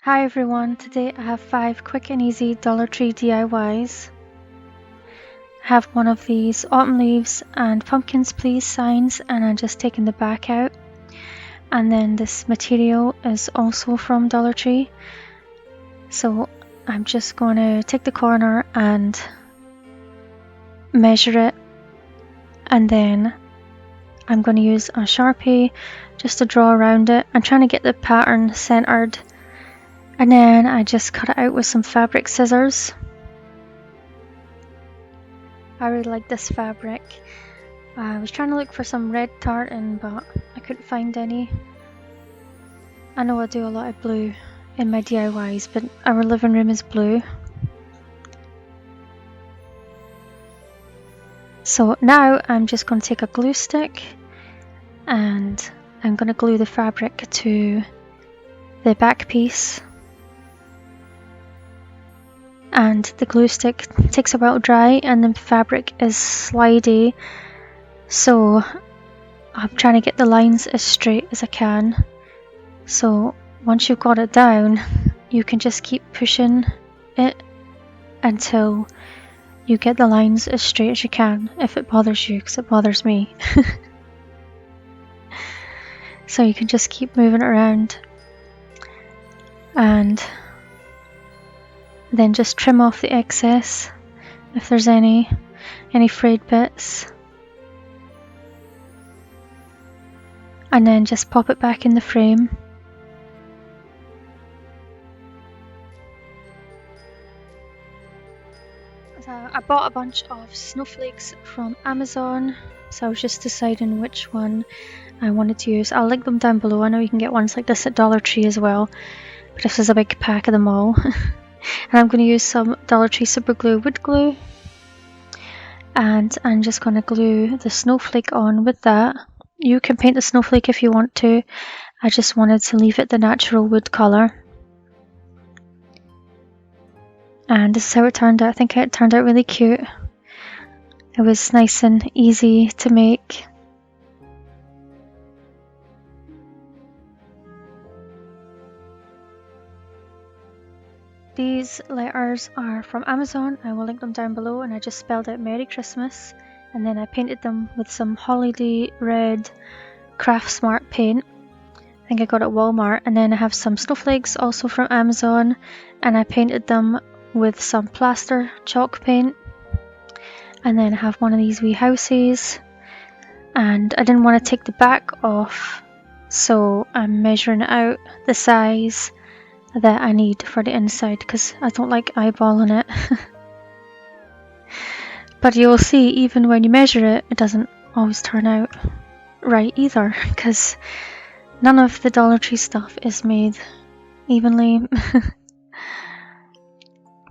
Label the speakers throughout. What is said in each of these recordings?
Speaker 1: Hi everyone, today I have 5 quick and easy Dollar Tree DIYs. I have one of these autumn leaves and pumpkins please signs, and I'm just taking the back out. And then this material is also from Dollar Tree. So I'm just going to take the corner and measure it, and then I'm going to use a Sharpie just to draw around it. I'm trying to get the pattern centered, and then I just cut it out with some fabric scissors. I really like this fabric. I was trying to look for some red tartan, but I couldn't find any. I know I do a lot of blue in my DIYs, but our living room is blue. So now I'm just going to take a glue stick and I'm going to glue the fabric to the back piece. And the glue stick takes a while to dry and the fabric is slidey, so I'm trying to get the lines as straight as I can. So once you've got it down, you can just keep pushing it until you get the lines as straight as you can, if it bothers you, because it bothers me. So you can just keep moving it around and then just trim off the excess if there's any frayed bits, and then just pop it back in the frame. So I bought a bunch of snowflakes from Amazon, so I was just deciding which one I wanted to use. I'll link them down below. I know you can get ones like this at Dollar Tree as well, but this is a big pack of them all. And I'm going to use some Dollar Tree Super Glue wood glue, and I'm just going to glue the snowflake on with that. You can paint the snowflake if you want to. I just wanted to leave it the natural wood colour. And this is how it turned out. I think it turned out really cute. It was nice and easy to make. These letters are from Amazon. I will link them down below, and I just spelled out Merry Christmas, and then I painted them with some holiday red Craft Smart paint. I think I got it at Walmart. And then I have some snowflakes also from Amazon, and I painted them with some plaster chalk paint. And then I have one of these wee houses, and I didn't want to take the back off, so I'm measuring out the size that I need for the inside because I don't like eyeballing it. But you'll see, even when you measure it, it doesn't always turn out right either, because none of the Dollar Tree stuff is made evenly.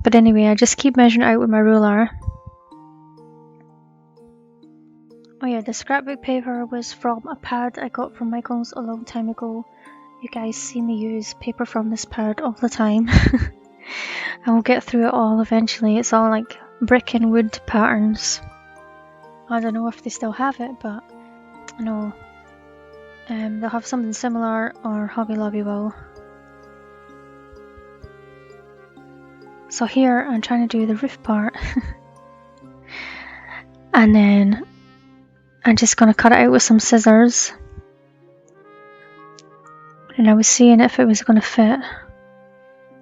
Speaker 1: But anyway, I just keep measuring out with my ruler. Oh yeah, the scrapbook paper was from a pad I got from Michael's a long time ago. You guys see me use paper from this pad all the time. And we'll get through it all eventually. It's all like brick and wood patterns. I don't know if they still have it, but I know they'll have something similar, or Hobby Lobby will. So here I'm trying to do the roof part. And then I'm just going to cut it out with some scissors. And I was seeing if it was going to fit.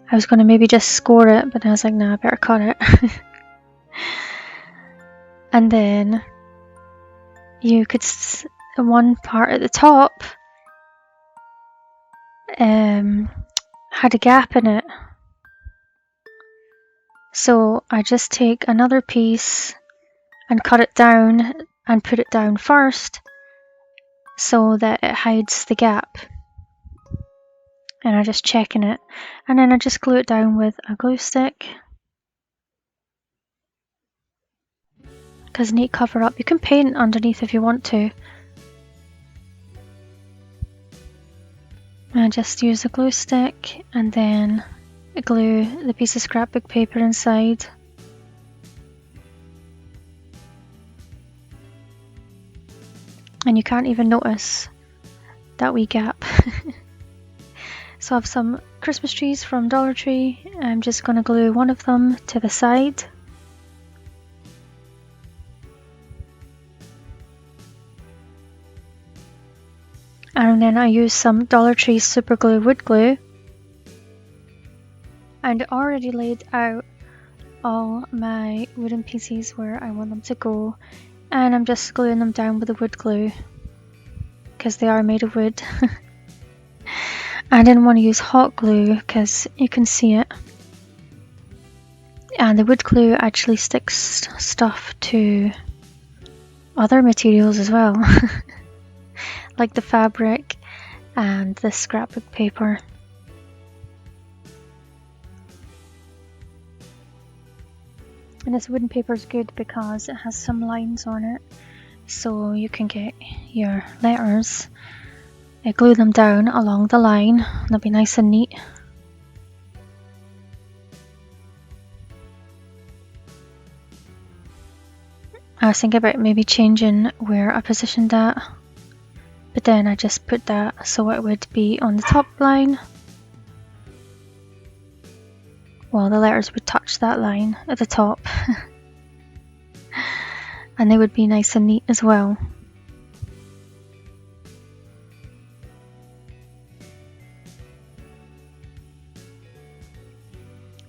Speaker 1: I was going to maybe just score it, but I was like, nah, I better cut it. And then you could, one part at the top had a gap in it. So I just take another piece and cut it down and put it down first so that it hides the gap. And I'm just checking it, and then I just glue it down with a glue stick. Because neat cover up. You can paint underneath if you want to. And just use a glue stick and then glue the piece of scrapbook paper inside. And you can't even notice that wee gap. So I have some Christmas trees from Dollar Tree. I'm just going to glue one of them to the side. And then I use some Dollar Tree Super Glue wood glue. And I already laid out all my wooden pieces where I want them to go. And I'm just gluing them down with the wood glue because they are made of wood. I didn't want to use hot glue because you can see it. And the wood glue actually sticks stuff to other materials as well. Like the fabric and the scrapbook paper. And this wooden paper is good because it has some lines on it, so you can get your letters, glue them down along the line. They'll be nice and neat. I was thinking about maybe changing where I positioned that, but then I just put that so it would be on the top line. Well, the letters would touch that line at the top. And they would be nice and neat as well.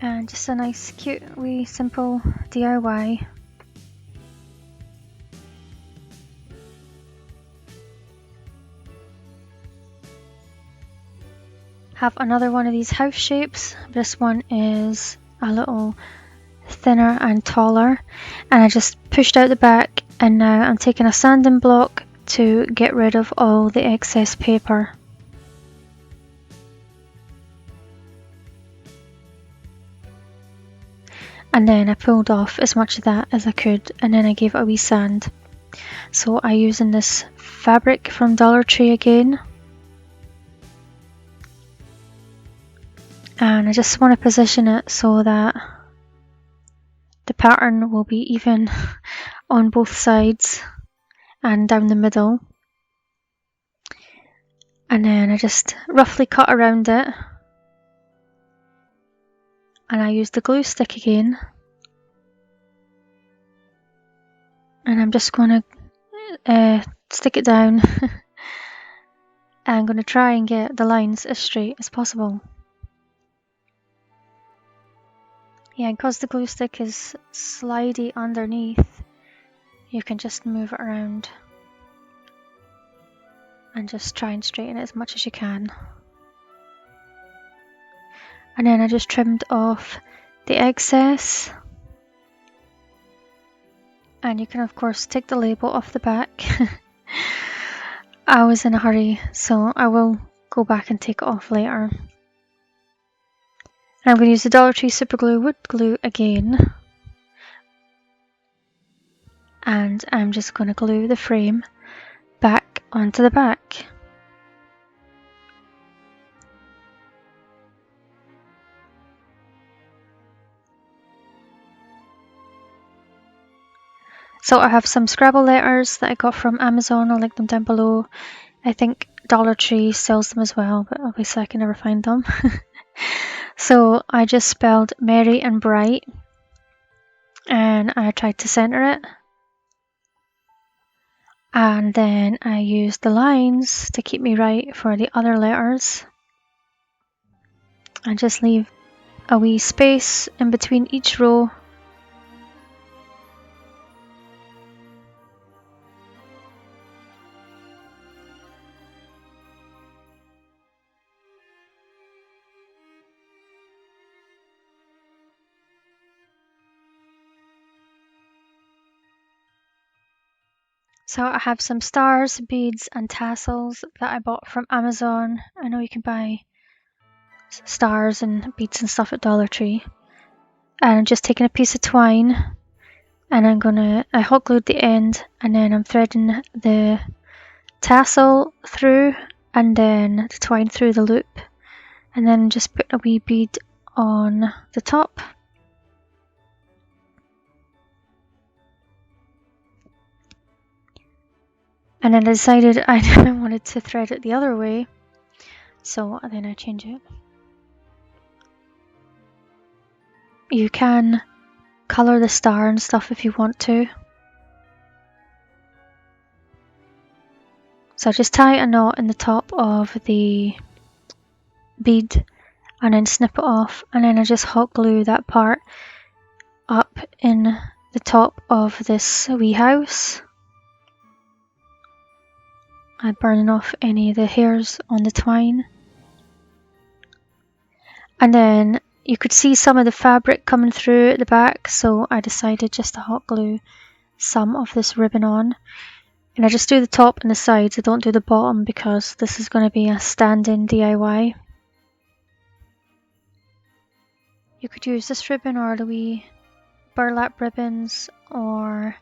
Speaker 1: And just a nice, cute, wee, simple DIY. Have another one of these house shapes. This one is a little thinner and taller, and I just pushed out the back, and now I'm taking a sanding block to get rid of all the excess paper. And then I pulled off as much of that as I could, and then I gave it a wee sand. So I'm using this fabric from Dollar Tree again. And I just want to position it so that the pattern will be even on both sides and down the middle. And then I just roughly cut around it. And I use the glue stick again. And I'm just going to stick it down. I'm going to try and get the lines as straight as possible. Yeah, because the glue stick is slidey underneath, you can just move it around and just try and straighten it as much as you can. And then I just trimmed off the excess. And you can of course take the label off the back. I was in a hurry, so I will go back and take it off later. And I'm going to use the Dollar Tree Super Glue wood glue again. And I'm just going to glue the frame back onto the back. So I have some Scrabble letters that I got from Amazon. I'll link them down below. I think Dollar Tree sells them as well, but obviously I can never find them. So I just spelled merry and bright, and I tried to center it. And then I used the lines to keep me right for the other letters. And just leave a wee space in between each row. So I have some stars, beads and tassels that I bought from Amazon. I know you can buy stars and beads and stuff at Dollar Tree. And I'm just taking a piece of twine, and I hot glued the end, and then I'm threading the tassel through and then the twine through the loop, and then just put a wee bead on the top. And then I decided I wanted to thread it the other way, So then I change it. You can colour the star and stuff if you want to. So I just tie a knot in the top of the bead and then snip it off, and then I just hot glue that part up in the top of this wee house. I'm burning off any of the hairs on the twine. And then you could see some of the fabric coming through at the back, so I decided just to hot glue some of this ribbon on. And I just do the top and the sides, I don't do the bottom because this is going to be a stand-in DIY. You could use this ribbon or the wee burlap ribbons or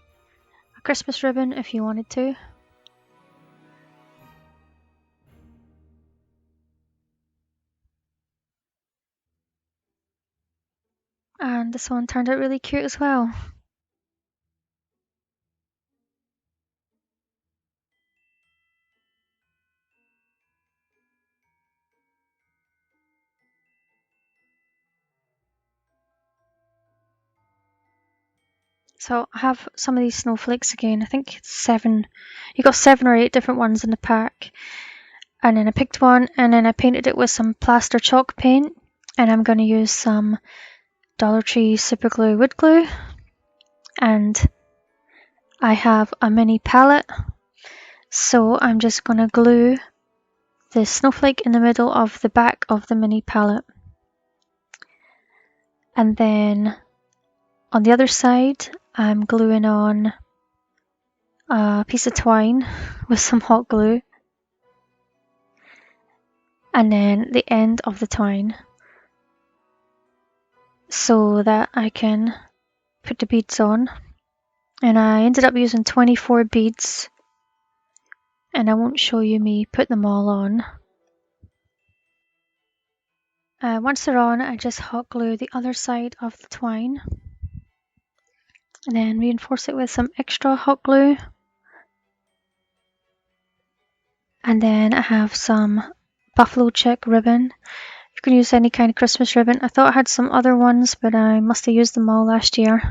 Speaker 1: a Christmas ribbon if you wanted to. And this one turned out really cute as well. So I have some of these snowflakes again. I think it's 7. You got 7 or 8 different ones in the pack. And then I picked one and then I painted it with some plaster chalk paint. And I'm going to use some Dollar Tree super glue wood glue. And I have a mini palette. So I'm just going to glue the snowflake in the middle of the back of the mini palette. And then on the other side, I'm gluing on a piece of twine with some hot glue. And then the end of the twine so that I can put the beads on. And I ended up using 24 beads, and I won't show you me put them all on. Once they're on, I just hot glue the other side of the twine and then reinforce it with some extra hot glue. And then I have some buffalo check ribbon. You can use any kind of Christmas ribbon. I thought I had some other ones, but I must have used them all last year.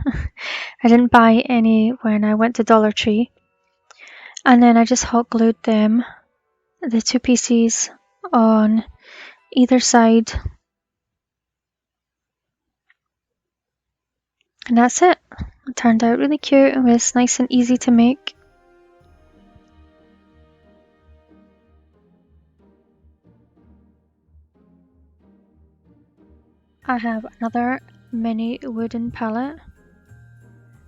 Speaker 1: I didn't buy any when I went to Dollar Tree. And then I just hot glued them, the 2 pieces on either side. And that's it. It turned out really cute. It was nice and easy to make. I have another mini wooden palette,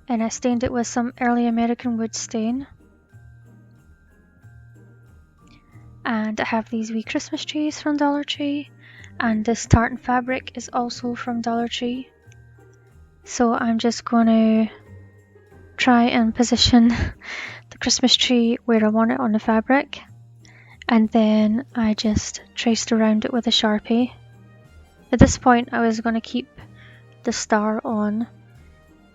Speaker 1: and I stained it with some early American wood stain. And I have these wee Christmas trees from Dollar Tree, and this tartan fabric is also from Dollar Tree. So I'm just going to try and position the Christmas tree where I want it on the fabric, and then I just traced around it with a Sharpie. At this point I was going to keep the star on,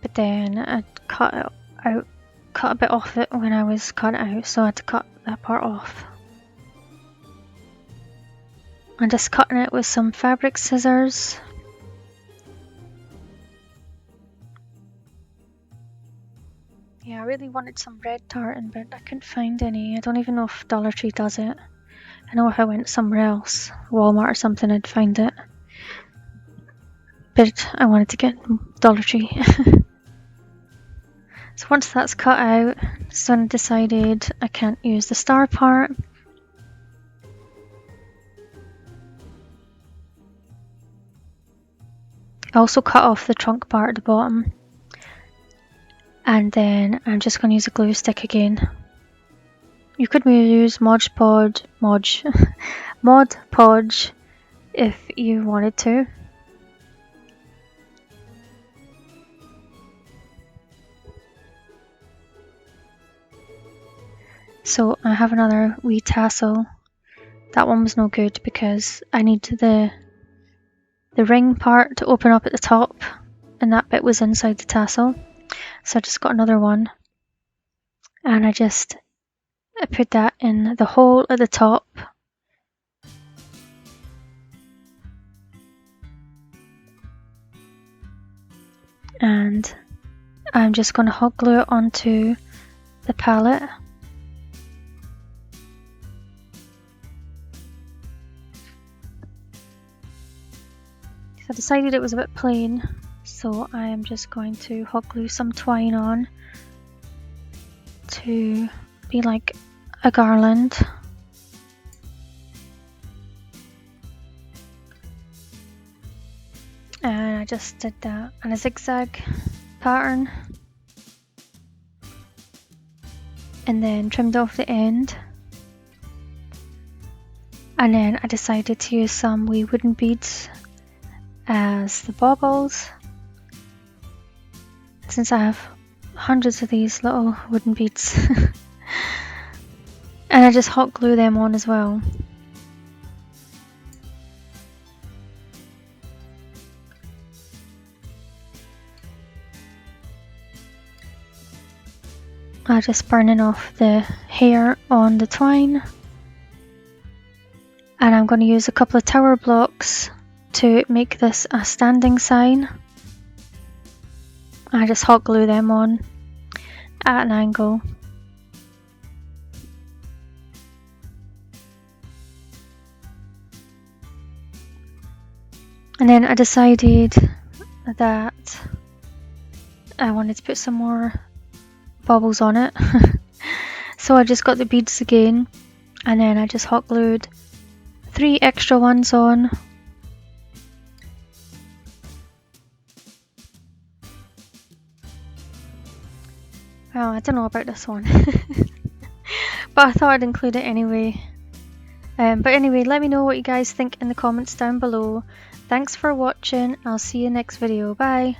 Speaker 1: but then I cut a bit off it when I was cutting it out, so I had to cut that part off. I'm just cutting it with some fabric scissors. Yeah, I really wanted some red tartan, but I couldn't find any. I don't even know if Dollar Tree does it. I know if I went somewhere else, Walmart or something, I'd find it. But I wanted to get Dollar Tree. So once that's cut out, so I decided I can't use the star part. I also cut off the trunk part at the bottom. And then I'm just going to use a glue stick again. You could use Mod Podge if you wanted to. So I have another wee tassel. That one was no good because I need the ring part to open up at the top, and that bit was inside the tassel. So I just got another one, and I put that in the hole at the top. and I'm just going to hot glue it onto the palette. I decided it was a bit plain, so I am just going to hot glue some twine on to be like a garland. And I just did that in a zigzag pattern, and then trimmed off the end. And then I decided to use some wee wooden beads as the baubles, since I have hundreds of these little wooden beads. And I just hot glue them on as well. I'm just burning off the hair on the twine, and I'm going to use a couple of tower blocks to make this a standing sign. I just hot glue them on at an angle. And then I decided that I wanted to put some more bubbles on it. So I just got the beads again, and then I just hot glued 3 extra ones on. Well, I don't know about this one. But I thought I'd include it anyway. But anyway, let me know what you guys think in the comments down below. Thanks for watching. I'll see you next video. Bye.